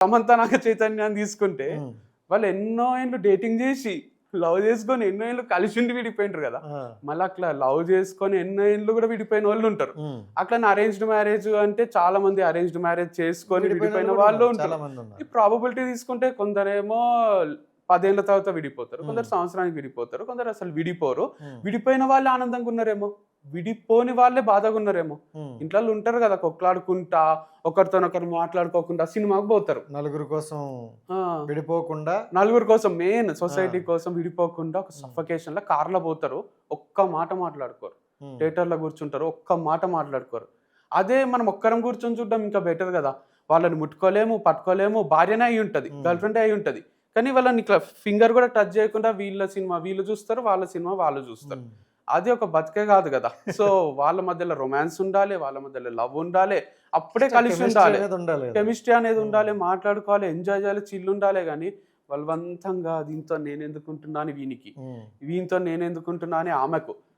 సమంత నాగ చైతన్యాన్ని తీసుకుంటే ఉమ్, వాళ్ళు ఎన్నో ఏళ్ళు డేటింగ్ చేసి లవ్ చేసుకొని ఎన్నో ఏళ్ళు కలిసి ఉండి విడిపోయినారు కదా. ఆ, మళ్ళీ అట్లా లవ్ చేసుకొని ఎన్నో ఏళ్ళు కూడా విడిపోయిన వాళ్ళు ఉంటారు. ఉమ్. అట్లా అరేంజ్డ్ మ్యారేజ్ అంటే చాలా మంది అరేంజ్డ్ మ్యారేజ్ చేసుకొని విడిపోయిన విడిపోయిన కూడా వాళ్ళు ఉన్నారు, ఉంటారు. చాలా మంది ఈ ఉన్నారు. ప్రాబబిలిటీ తీసుకుంటే కొందరేమో 10 ఏళ్ల తర్వాత విడిపోతారు, ఉమ్, కొందరు సంవత్సరానికి విడిపోతారు, కొందరు అసలు విడిపోరు. ఉమ్, విడిపోయిన వాళ్ళే ఆనందంగా ఉన్నారేమో, విడిపోని వాళ్ళే బాధగా ఉన్నారేమో. ఉమ్. ఇంట్లో ఉంటారు కదా కొట్లాడుకుంటా, ఒకరితోనొకరు మాట్లాడుకోకుండా సినిమాకి పోతారు. నలుగురు కోసం ఆ, విడిపోకుండా. నలుగురు కోసం, మెయిన్ ఆ, సొసైటీ కోసం విడిపోకుండా ఒక ఉమ్, సఫకేషన్ లో కార్లో పోతారు, ఒక్క మాట మాట్లాడుకోరు. ఉమ్, థియేటర్లో కూర్చుంటారు, ఒక్క మాట మాట్లాడుకోరు. అదే మనం ఒక్కరం కూర్చొని చూడడం ఇంకా బెటర్ కదా. వాళ్ళని ముట్టుకోలేము, పట్టుకోలేము, భార్యనే అయి ఉంటది, ఉమ్, గర్ల్ ఫ్రెండే అయి ఉంటది, కానీ వాళ్ళని ఇట్లా ఫింగర్ కూడా టచ్ చేయకుండా వీళ్ళ సినిమా వీళ్ళు చూస్తారు, వాళ్ళ సినిమా వాళ్ళు చూస్తారు. ఉమ్. అది ఒక బతికే కాదు కదా. సో వాళ్ళ మధ్యలో రొమాన్స్ ఉండాలి, వాళ్ళ మధ్యలో లవ్ ఉండాలి, అప్పుడే కలిసి కెమిస్ట్రీ ఉండాలి. అనేది ఉండాలి కదా. కెమిస్ట్రీ అనేది ఉమ్, ఉండాలి, మాట్లాడుకోవాలి, ఎంజాయ్ చేయాలి, చిల్లు ఉండాలి. కానీ బలవంతంగా దీంతో నేను ఎందుకుంటున్నా అని వీనికి, ఉమ్, వీనితో నేను ఎందుకుంటున్నా అని ఆమెకు